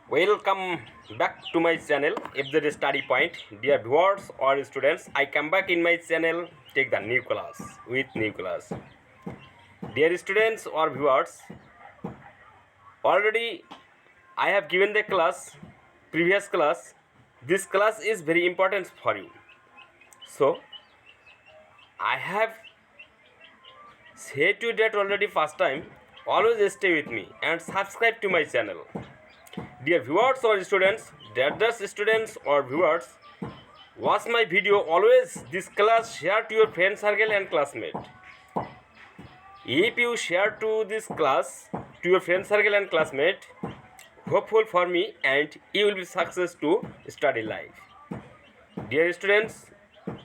Welcome back to my channel FZ Study Point. Dear viewers or students, I come back in my channel, take the new class with new class. Dear students or viewers, already I have given the class, previous class. This class is very important for you. So, I have said to you that already first time. Always stay with me and subscribe to my channel. Dear viewers or students, dear students or viewers, watch my video always. This class share to your friend circle and classmate. If you share to this class to your friend circle and classmate, hopeful for me and you will be success to study life. Dear students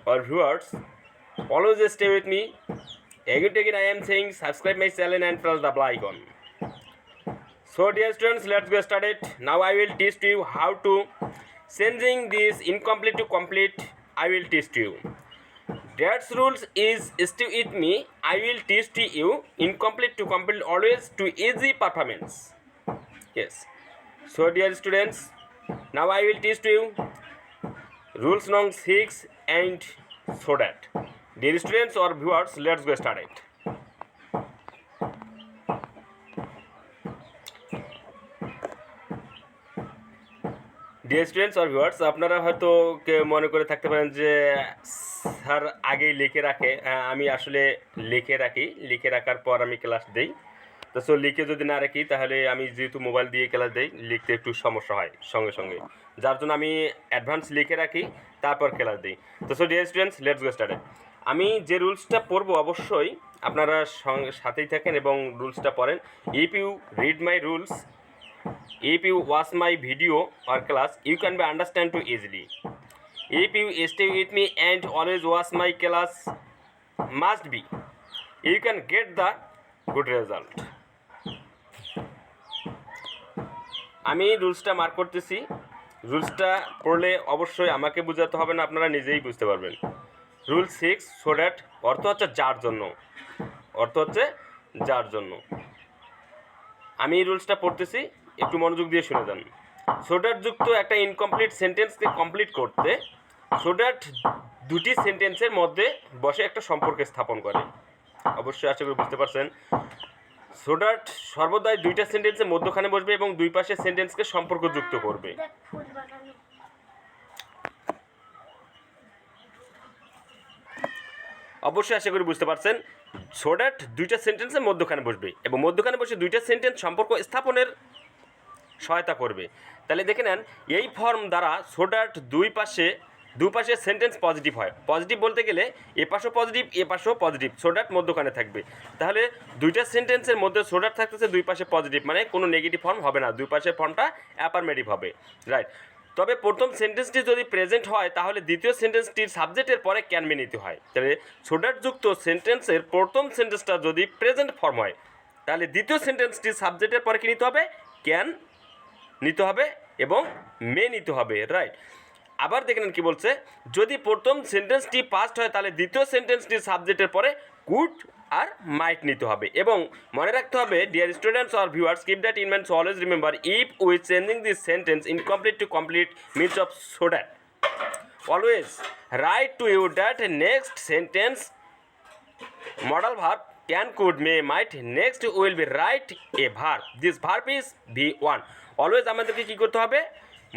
or viewers, always stay with me. Again I am saying subscribe my channel and press the bell icon. So dear students, let's get started. Now I will teach to you how to changing this incomplete to complete. I will teach to you. That's rules is still with me. I will teach to you incomplete to complete always to easy performance. Yes. So dear students, now I will teach to you rules number 6 and so that. Dear students or viewers, let's get started. Dear students আর viewers, আপনারা হয়তো মনে করে থাকতে পারেন যে sir আগেই লিখে রাখে। আমি আসলে লিখে রাখি, লিখে রাখার পর আমি ক্লাস দিই। তো সো লিখে যদি না রাখি তাহলে আমি যেহেতু মোবাইল দিয়ে ক্লাস দিই, লিখতে একটু সমস্যা হয় সঙ্গে সঙ্গে, যার জন্য আমি অ্যাডভান্স লিখে রাখি তারপর ক্লাস দিই। তো so dear students, let's go started. আমি যে রুলসটা পড়বো অবশ্যই আপনারা সাথেই থাকেন এবং রুলসটা পড়েন। If you read my rules, if you watch my video or class, you can be understand too easily. If you stay with me and always watch my class, must be you can get the good result. আমি রুলসটা mark করতেছি। রুলসটা পড়লে অবশ্যই আমাকে বোঝাতে হবে না, আপনারা নিজেই বুঝতে পারবেন। রুল 6 সো দ্যাট অর্থ হচ্ছে যার জন্য, অর্থ হচ্ছে যার জন্য। আমি এই রুলসটা পড়তেছি, একটু মনোযোগ দিয়ে শুনে যান। সো দ্যাট যুক্ত একটা ইনকমপ্লিট সেন্টেন্সকে কমপ্লিট করতে সো দ্যাট দুটি সেন্টেন্সের মধ্যে বসে একটা সম্পর্ক স্থাপন করে। অবশ্যই আশা করি বুঝতে পারছেন। সো দ্যাট সর্বদাই দুইটা সেন্টেন্সের মধ্যখানে বসবে এবং দুই পাশের সেন্টেন্সকে সম্পর্ক যুক্ত করবে। অবশ্যই আশা করি বুঝতে পারছেন। সো দ্যাট দুইটা সেন্টেন্সের মধ্যখানে বসবে এবং মধ্যখানে বসে দুইটা সেন্টেন্স সম্পর্ক স্থাপনের সহায়তা করবে। তাহলে দেখে নেন, এই ফর্ম দ্বারা সো দ্যাট দুই পাশে সেন্টেন্স পজিটিভ হয়। পজিটিভ বলতে গেলে এ পাশও পজিটিভ, এ পাশেও পজিটিভ, সো দ্যাট মধ্যখানে থাকবে। তাহলে দুইটা সেন্টেন্সের মধ্যে সো দ্যাট থাকতেছে দুই পাশে পজিটিভ, মানে কোনো নেগেটিভ ফর্ম হবে না, দুই পাশের ফর্মটা অ্যাফার্মেটিভ হবে, রাইট। তবে প্রথম সেন্টেন্সটি যদি প্রেজেন্ট হয় তাহলে দ্বিতীয় সেন্টেন্সটির সাবজেক্টের পরে ক্যান বি নিতে হয়। তাহলে সো দ্যাট যুক্ত সেন্টেন্সের প্রথম সেন্টেন্সটা যদি প্রেজেন্ট ফর্ম হয় তাহলে দ্বিতীয় সেন্টেন্সটির সাবজেক্টের পরে কী নিতে হবে? ক্যান নিতে হবে এবং মে নিতে হবে, রাইট। আবার দেখে নেন কী বলছে, যদি প্রথম সেন্টেন্সটি পাস্ট হয় তাহলে দ্বিতীয় সেন্টেন্সটির সাবজেক্টের পরে কুড আর মাইট নিতে হবে। এবং মনে রাখতে হবে, dear students or viewers, keep that in mind, always remember, if we changing this sentence incomplete to complete means of so that, always write to you that next sentence modal verb can, could, may, might, next will be write a verb. This verb is V1. Always আমাদেরকে কী করতে হবে?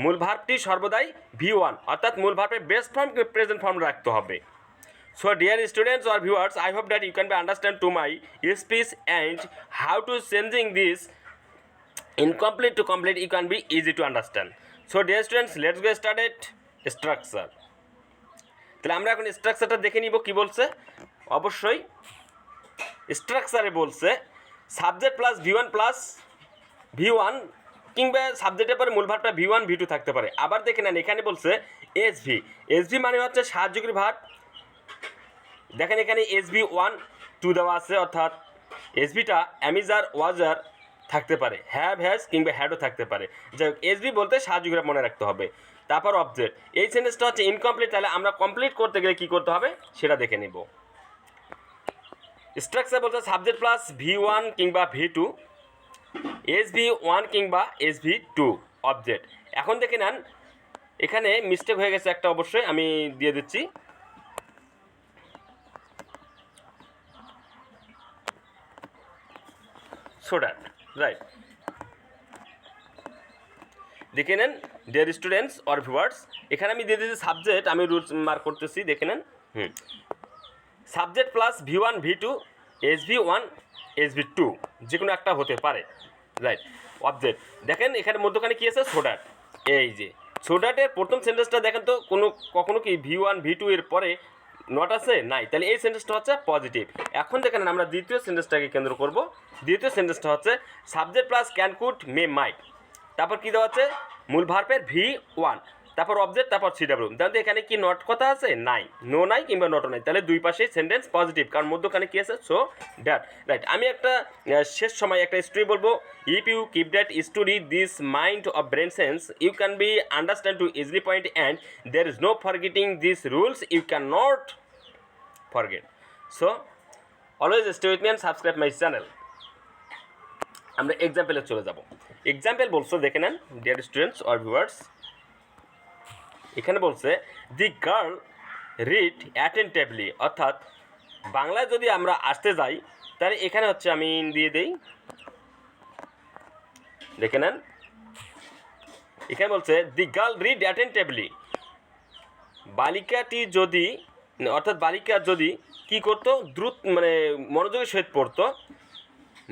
মূল ভার্বটি সর্বদাই V1 অর্থাৎ মূল ভার্বের best form present form রাখতে হবে। So dear students or viewers, I hope that you can be understand to my speech and how to changing this incomplete to complete you can be easy to understand. So dear students, let's get started. Structure. তাহলে আমরা এখন স্ট্রাকচারটা দেখে নিব কী বলছে। অবশ্যই স্ট্রাকচারে বলছে subject plus V1 কিংবা সাবজেক্টের পরে মূল ভার্বটা V1 V2 থাকতে পারে। আবার দেখে নেন, এখানে বলছে এসভি মানে হচ্ছে সাহায্যকারী ভার্ব। দেখেন এখানে SB1 2 দেওয়া আছে, অর্থাৎ এসভিটা অ্যামিজার ওয়াজার থাকতে পারে, হ্যাভ হ্যাজ কিংবা হ্যাডও থাকতে পারে। যাই হোক, এসবি বলতে সাহায্যকারী মনে রাখতে হবে। তারপর অবজেক্ট। এই সেন্টেন্সটা হচ্ছে ইনকমপ্লিট, তাহলে আমরা কমপ্লিট করতে গেলে কী করতে হবে সেটা দেখে নেব। স্ট্রাকচার বলতে সাবজেক্ট প্লাস V1 কিংবা V2 SV1 কিংবা SV2 অবজেক্ট। এখন দেখে নেন এখানে মিস্টেক হয়ে গেছে একটা, অবশ্যই আমি দিয়ে দিচ্ছি। সো দ্যাট রাইট, দেখে নেন ডিয়ার স্টুডেন্টস অর ভিউয়ার্স, এখানে আমি দিয়ে দিয়েছি সাবজেক্ট, আমি রুলস মার্ক করতেছি, দেখে নেন subject plus V1 V2 SV1 SV2 যে কোনো একটা হতে পারে, রাইট। অবজেক্ট দেখেন এখানে মধ্যখানে কী আছে, সো দ্যাট। এই যে সো দ্যাটের প্রথম সেন্টেন্সটা দেখেন তো কখনো কি V1 V2 এর পরে নট আছে, নাই, তাহলে এই সেন্টেন্সটা হচ্ছে পজিটিভ। এখন দেখেন আমরা দ্বিতীয় সেন্টেন্সটাকে কেন্দ্র করব। দ্বিতীয় সেন্টেন্সটা হচ্ছে subject plus can could may might, তারপর কী দেওয়া আছে, মূল ভার্বের V1, তারপর অবজেক্ট, তারপর CW। তাহলে এখানে কি নট কথা আছে, নাই, নো নাই কিংবা নটও নাই, তাহলে দুই পাশেই সেন্টেন্স পজিটিভ, কারণ মধ্যখানে কী আছে, সো দ্যাট, রাইট। আমি একটা শেষ সময় একটা স্টোরি বলবো। If you keep that story this mind of brain sense you can be understand to easily point and there is no forgetting this rules you can not forget. So always stay with me and subscribe my channel. আমরা এক্সাম্পলে চলে যাব। Example বলছে, দেখে নেন deer students or viewers, এখানে বলছে the girl read attentively, অর্থাৎ বাংলায় যদি আমরা আসতে যাই তাহলে এখানে হচ্ছে আমি দিয়ে দেই, দেখে নেন এখানে বলছে দি গার্ল রিড অ্যাটেন্টিভলি, বালিকাটি যদি, অর্থাৎ বালিকা যদি কি করতো, দ্রুত মানে মনোযোগের সহিত পড়তো,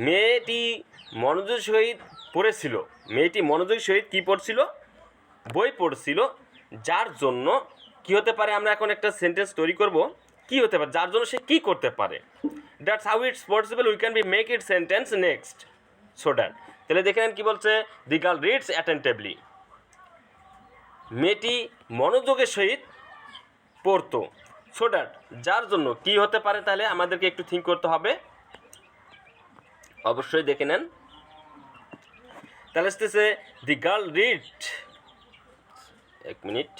মেয়েটি মনোযোগের সহিত পড়েছিল, মেয়েটি মনোযোগের সহিত কী পড়ছিল, বই পড়ছিল, যার জন্য কি হতে পারে, আমরা এখন একটা সেন্টেন্স তৈরি করব, কি হতে পারে, যার জন্য সে কি করতে পারে, that's how it's possible we can be make it sentence next, so that. তাহলে দেখেন কি বলছে, দি গার্ল রিডস অ্যাটেন্টিভলি, মেয়েটি মনোযোগের সহিত পড়তো, সো দ্যাট, যার জন্য কি হতে পারে, তাহলে আমাদেরকে একটু থিঙ্ক করতে হবে, অবশ্যই দেখে নেন। তাহলে আসতেছে দি গার্ল রিড, এক minute,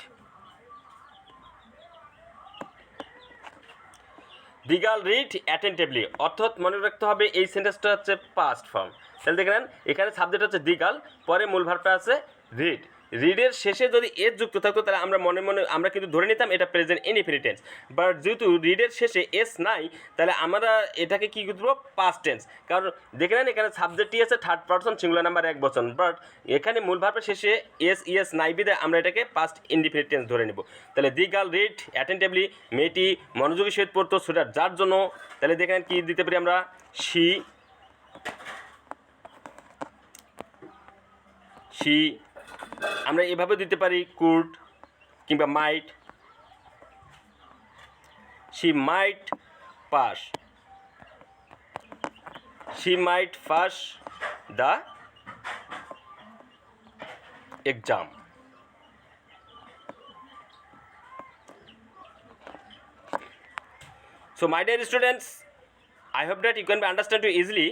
the girl read attentively, অর্থাৎ মনে রাখতে হবে এই সেন্টেন্সটা হচ্ছে পাস্ট ফর্ম। তাহলে দেখেন এখানে সাবজেক্ট হচ্ছে দি গার্ল, পরে মূল ভার্বটা আছে রিড, রিডের শেষে যদি এস যুক্ত থাকতো তাহলে আমরা মনে মনে আমরা কিন্তু ধরে নিতাম এটা প্রেজেন্ট ইনডিফিনিট টেন্স, বাট যেহেতু রিডের শেষে এস নাই তাহলে আমরা এটাকে কী করবো, পাস্ট টেন্স। কারণ দেখে নেন এখানে সাবজেক্টটি আছে থার্ড পারসন সিঙ্গুলার নাম্বার এক বচন, বাট এখানে মূল ভার্বের শেষে এস ইএস নাই বিদায় আমরা এটাকে পাস্ট ইনডিফিনিট টেন্স ধরে নেব। তাহলে দি গার্ল রিড অ্যাটেন্টিভলি, মেয়েটি মনোযোগী সহিত পড়তো, সেটা যার জন্য, তাহলে দেখেন কি দিতে পারি আমরা, শি আমরা এভাবে দিতে পারি, কুড কিংবা might, she might pass, she might pass the exam. So my dear students, I hope that you can understand you easily.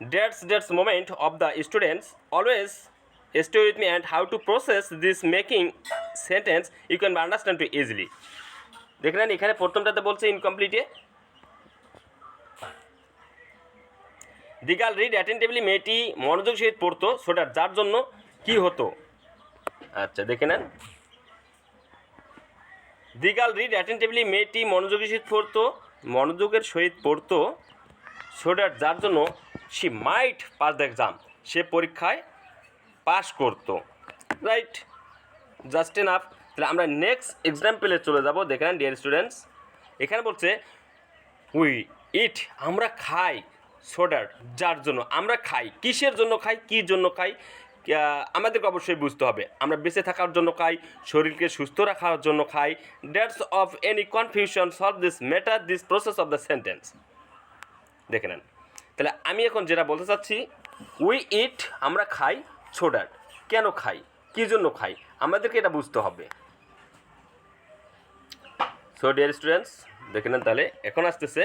That's moment of the students. Always stay with me and how to process this making sentence you can understand you easily. দেখলেন এখানে প্রথমটাতে বলছে ইনকমপ্লিটে, the girl read attentively, মেয়েটি মনোযোগ সহিত পড়তো, সেটা যার জন্য কি হতো, আচ্ছা দেখে নেন, দি গার্ল রিড অ্যাটেন্টিভলি, মেয়েটি মনোযোগের সহিত পড়তো, সো দ্যাট যার জন্য she might pass the exam, সে পরীক্ষায় পাস করতো, রাইট, জাস্ট এনাফ। তাহলে আমরা নেক্সট এক্সাম্পলে চলে যাব। দেখেন ডিয়ার স্টুডেন্টস, এখানে বলছে উই ইট, আমরা খাই, সো দ্যাট যার জন্য, আমরা খাই, কিসের জন্য খাই, কী জন্য খাই, আমাদেরকে অবশ্যই বুঝতে হবে, আমরা বেঁচে থাকার জন্য খাই, শরীরকে সুস্থ রাখার জন্য খাই। That's of any confusion solve this matter this process of the sentence. দেখে নেন, তাহলে আমি এখন যেটা বলতে চাচ্ছি, উই ইট, আমরা খাই, সো দ্যাট, কেন খাই, কী জন্য খাই, আমাদেরকে এটা বুঝতে হবে। সো ডিয়ার স্টুডেন্টস দেখে নেন, তাহলে এখন আসতেছে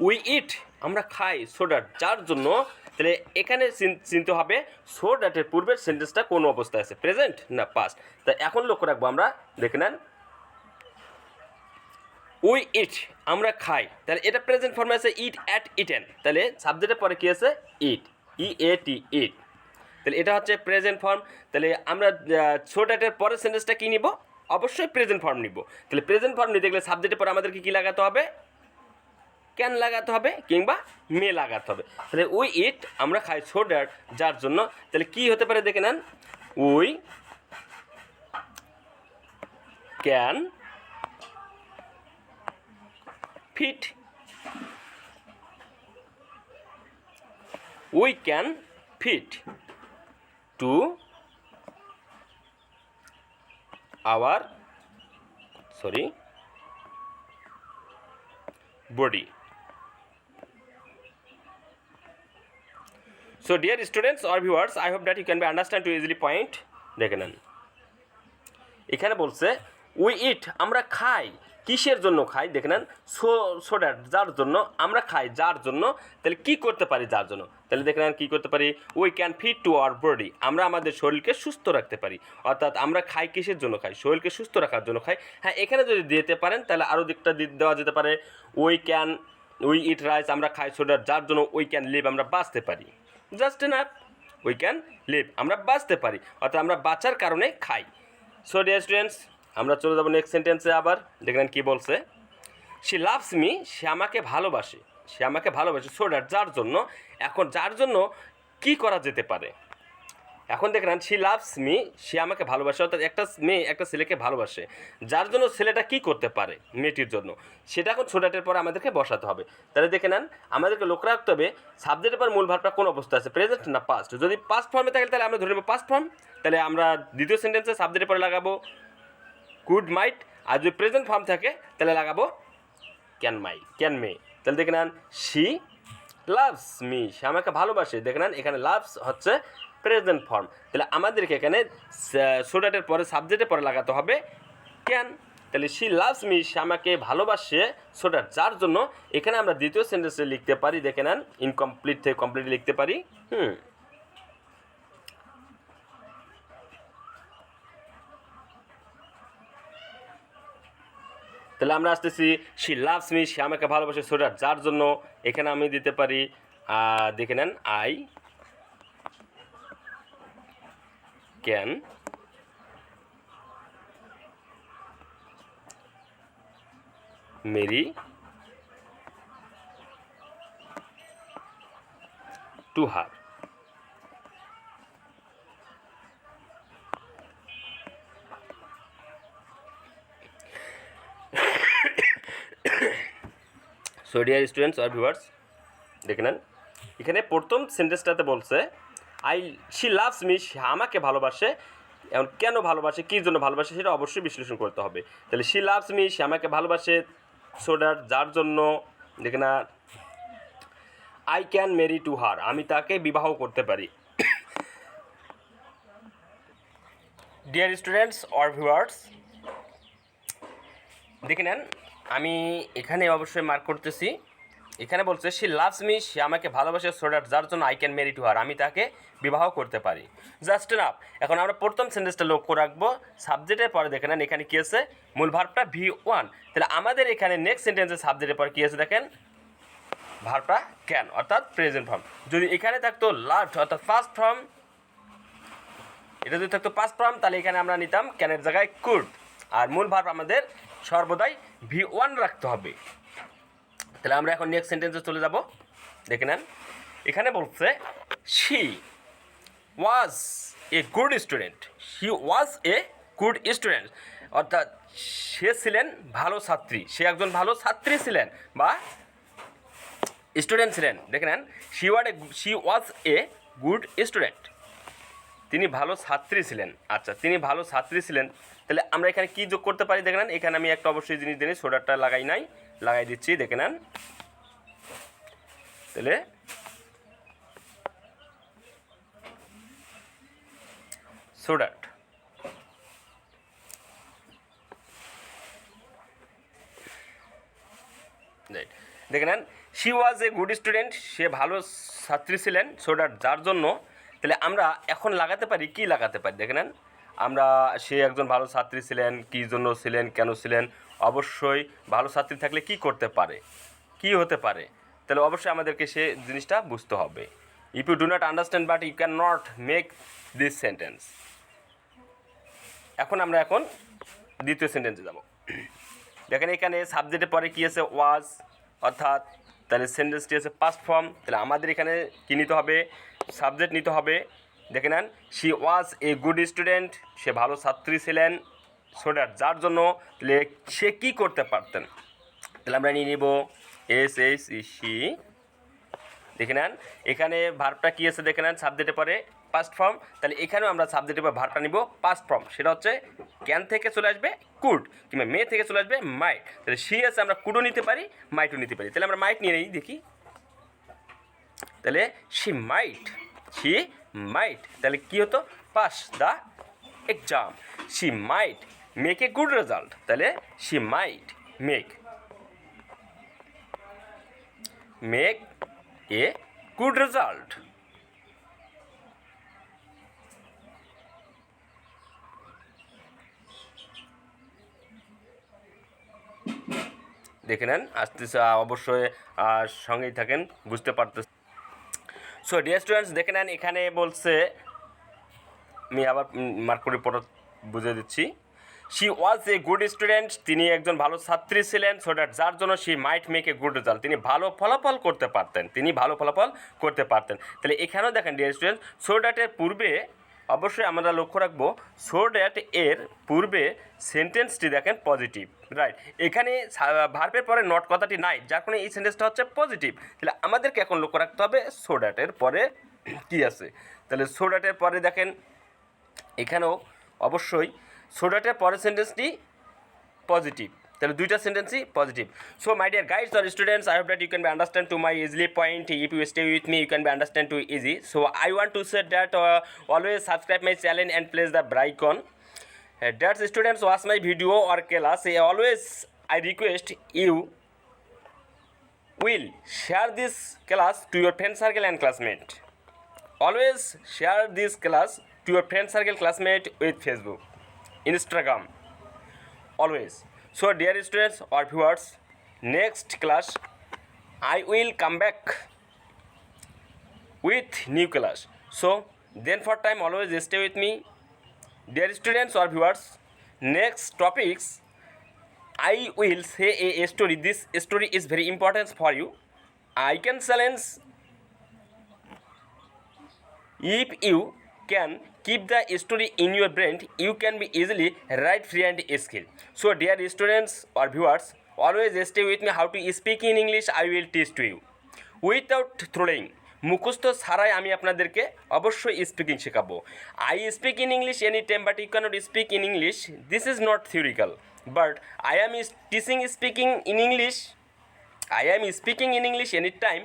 উই ইট, আমরা খাই, সো দ্যাট যার জন্য। তাহলে এখানে চিনতে হবে সো দ্যাটের পূর্বের সেন্টেন্সটা কোন অবস্থায় আছে, প্রেজেন্ট না পাস্ট। তা এখন লক্ষ্য রাখবো আমরা, দেখে নেন উই ইট, আমরা খাই, তাহলে এটা প্রেজেন্ট ফর্মে আছে ইট অ্যাট ইটেন, তাহলে সাবজেক্টের পরে কী আছে, ইট, EAT ইট, তাহলে এটা হচ্ছে প্রেজেন্ট ফর্ম। তাহলে আমরা সো দ্যাটের পরের সেন্টেন্সটা কী নিব? অবশ্যই প্রেজেন্ট ফর্ম নিব। তাহলে প্রেজেন্ট ফর্ম নিতে গেলে সাবজেক্টের পরে আমাদেরকে কী লাগাতে হবে? ক্যান লাগাতে হবে কিংবা মে লাগাতে হবে। তাহলে উই ইট আমরা খাই, সো দ্যাট যার জন্য। তাহলে কী হতে পারে দেখে নেন, we can fit, we can fit to our body. So dear students or viewers, I hope that you can be understand to easily point. দেখে নেন এখানে বলছে উই ইট আমরা খাই, কিসের জন্য খাই? দেখে নেন সো দ্যাট যার জন্য আমরা খাই, যার জন্য। তাহলে কি করতে পারি যার জন্য? তাহলে দেখে নেন কী করতে পারি? We can fit to our body, আমরা আমাদের শরীরকে সুস্থ রাখতে পারি। অর্থাৎ আমরা খাই কিসের জন্য খাই? শরীরকে সুস্থ রাখার জন্য খাই। হ্যাঁ, এখানে যদি দিতে পারেন তাহলে আরও দিকটা দেওয়া যেতে পারে, উই ইট রাইস আমরা খাই সো দ্যাট যার জন্য উই ক্যান লিভ আমরা বাঁচতে পারি। Just enough, we can live আমরা বাঁচতে পারি, অর্থাৎ আমরা বাঁচার কারণে খাই। সো ডিয়ার স্টুডেন্টস, আমরা চলে যাবো নেক্সট সেন্টেন্সে। আবার দেখলেন কী বলছে, শি লাভস মি, সে আমাকে ভালোবাসে, সে আমাকে ভালোবাসে সো দ্যাট যার জন্য। এখন যার জন্য কি করা যেতে পারে? এখন দেখলেন শি লাভস মি, সে আমাকে ভালোবাসে, অর্থাৎ একটা মেয়ে একটা ছেলেকে ভালোবাসে, যার জন্য ছেলেটা কি করতে পারে মেয়েটির জন্য, সেটা এখন সো দ্যাটের পরে আমাদেরকে বসাতে হবে। তাহলে দেখে নেন আমাদেরকে লক্ষ্য রাখতে হবে সাবজেক্টের পর মূল ভার্বটা কোন অবস্থা আছে, প্রেজেন্ট না পাস্ট। যদি পাস্ট ফর্মে থাকে তাহলে আমরা ধরে নেব পাস্ট ফর্ম। তাহলে আমরা দ্বিতীয় সেন্টেন্সে সাবজেক্টের পরে লাগাবো কুড মাইট, আর যদি প্রেজেন্ট ফর্ম থাকে তাহলে লাগাবো ক্যান মে। তাহলে দেখে নেন শি লাভস মি, সে আমাকে ভালোবাসে। দেখে নেন এখানে লাভস হচ্ছে প্রেজেন্ট ফর্ম। তাহলে আমাদেরকে এখানে সো দ্যাটের পরে সাবজেক্টের পরে লাগাতে হবে ক্যান। তাহলে শি লাভস মি, সে আমাকে ভালোবাসে সো দ্যাট যার জন্য। এখানে আমরা দ্বিতীয় সেন্টেন্সে লিখতে পারি, দেখে নেন ইনকমপ্লিট থেকে কমপ্লিট লিখতে পারি। তাহলে আমরা আসতেছি শি লাভস মি, সে আমাকে ভালোবাসে সো দ্যাট যার জন্য। এখানে আমি দিতে পারি দেখে নেন I can marry to her. So dear students আর ভিউয়ার্স, দেখে নেন এখানে প্রথম সেন্টেন্সটাতে বলছে শি লাভস মি, সে আমাকে ভালোবাসে। এখন কেন ভালোবাসে, কী জন্য ভালোবাসে সেটা অবশ্যই বিশ্লেষণ করতে হবে। তাহলে শি লাভস মি, সে আমাকে ভালোবাসে সো দ্যাট যার জন্য। দেখে না I can marry to her, আমি তাকে বিবাহ করতে পারি। ডিয়ার স্টুডেন্টস অর ভিউয়ার্স, দেখে নেন আমি এখানে অবশ্যই মার্ক করতেছি। এখানে বলছে শি লাভস মি, সে আমাকে ভালোবাসে সো দ্যাট যার জন্য I can marry to her, আমি তাকে বিবাহ করতে পারি। Just enough. এখন আমরা প্রথম সেন্টেন্সটা লক্ষ্য রাখবো সাবজেক্টের পরে। দেখে নেন এখানে কী আছে, মূল ভার্বটা V1। তাহলে আমাদের এখানে নেক্সট সেন্টেন্সের সাবজেক্টের পর কী আছে দেখেন, ভার্বটা ক্যান অর্থাৎ প্রেজেন্ট ফর্ম। যদি এখানে থাকতো লাস্ট অর্থাৎ ফার্স্ট ফর্ম, এটা যদি থাকতো পাস্ট ফর্ম তাহলে এখানে আমরা নিতাম ক্যানের জায়গায় কুড। আর মূল ভার্ব আমাদের সর্বদাই V1 রাখতে হবে। তাহলে আমরা এখন নেক্সট সেন্টেন্সে চলে যাব। দেখে নেন এখানে বলছে she was a good student, she was a good student, অর্থাৎ সে ছিলেন ভালো ছাত্রী, সে একজন ভালো ছাত্রী ছিলেন বা স্টুডেন্ট ছিলেন। দেখে নেন she was a good student, তিনি ভালো ছাত্রী ছিলেন। আচ্ছা, তিনি ভালো ছাত্রী ছিলেন, তাহলে আমরা এখানে কী যোগ করতে পারি? দেখে নেন এখানে আমি একটা অবশ্যই জিনিস দিই, সোডাটা লাগাই দিচ্ছি। দেখে নেন তাহলে সোডাট দেখে নেন she was a good student, সে ভালো ছাত্রী ছিলেন সোডাট যার জন্য। তাহলে আমরা এখন লাগাতে পারি, কি লাগাতে পারি? দেখে নেন আমরা সে একজন ভালো ছাত্রী ছিলেন, কী জন্য ছিলেন, কেন ছিলেন। অবশ্যই ভালো ছাত্রী থাকলে কি করতে পারে, কি হতে পারে, তাহলে অবশ্যই আমাদেরকে সে জিনিসটা বুঝতে হবে। If you do not understand but you can not make this sentence. এখন দ্বিতীয় সেন্টেন্সে যাব। দেখেন এখানে সাবজেক্টের পরে কী আছে, ওয়াজ, অর্থাৎ তাহলে সেন্টেন্সটি আছে পাস্ট ফর্ম। তাহলে আমাদের এখানে কী নিতে হবে, সাবজেক্ট নিতে হবে। দেখে নেন, she was a good student, সে ভালো ছাত্রী ছিলেন। সো দ্যাট, যার জন্য তাহলে সে কী করতে পারতেন, তাহলে আমরা নিয়ে নিব এস এইচ ই সি। দেখে নেন এখানে ভার্বটা কী আছে, দেখে নেন সাবজেক্টের পরে পাস্ট ফর্ম। তাহলে এখানেও আমরা সাবজেক্টের পর ভার্বটা নিব পাস্ট ফর্ম, সেটা হচ্ছে ক্যান থেকে চলে আসবে কুড, কিংবা মে থেকে চলে আসবে মাইট। তাহলে সি আছে, আমরা কুডও নিতে পারি, মাইটও নিতে পারি। তাহলে আমরা মাইট নিয়ে নিই, দেখি। তাহলে শি মাইট, তাহলে কী হতো, pass the exam. She might make a good result, তাহলে she might make a good result. দেখে নেন আসতেছে, অবশ্যই সঙ্গেই থাকেন, বুঝতে পারতেছে। সো ডিয়ার স্টুডেন্টস, দেখে নেন এখানে বলছে, আমি আবার মার্ক করে পড়া বুঝিয়ে দিচ্ছি। She was a good student, তিনি একজন ভালো ছাত্রী ছিলেন। সো দ্যাট, যার জন্য she might make a good result, তিনি ভালো ফলাফল করতে পারতেন, তাহলে এখানেও দেখেন ডিয়ার স্টুডেন্ট, সো দ্যাটের পূর্বে অবশ্যই আমরা লক্ষ্য রাখবো, সো দ্যাট এর পূর্বে সেন্টেন্সটি দেখেন পজিটিভ, রাইট। এখানে ভার্বের পরে নট কথাটি নাই, যার কারণে এই সেন্টেন্সটা হচ্ছে পজিটিভ। তাহলে আমাদেরকে এখন লক্ষ্য রাখতে হবে সো দ্যাটের পরে কী আছে। তাহলে সো দ্যাটের পরে দেখেন এখানেও অবশ্যই সো দ্যাটের পরের সেন্টেন্সটি পজিটিভ, তাহলে দুইটা সেন্টেন্সই positive. So my dear guides or students, I hope that you can be understand to my easily point. If you stay with me, you can be understand to easy. So I want to say that always subscribe my channel and place the bell icon. That's students watch my video or class. Always I request you will share this class to your friend circle and classmate. Always share this class to your friend circle, classmate with Facebook, Instagram. Always. So dear students or viewers, next class I will come back with new class. So then for time always stay with me. Dear students or viewers, next topics I will say a story. This story is very important for you. I can challenge, if you can keep the story in your brain, you can be easily write free and skill. So dear students or viewers, always stay with me. How to speak in English I will teach to you without throwing. মুখস্থ ছাড়াই আমি আপনাদেরকে অবশ্যই speaking শেখাবো। I speak in English any time, but you can't speak in English. This is not theoretical, but I am teaching speaking in English. I am speaking in English anytime.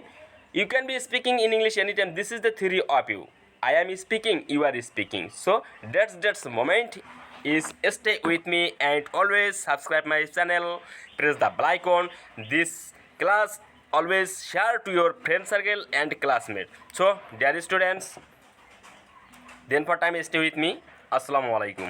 You can be speaking in English anytime. This is the theory of you. I am speaking, you are speaking. So that's moment is stay with me and always subscribe my channel. Press the bell icon. This class always share to your friend circle and classmate. So dear students, then for time stay with me. Assalamu alaikum.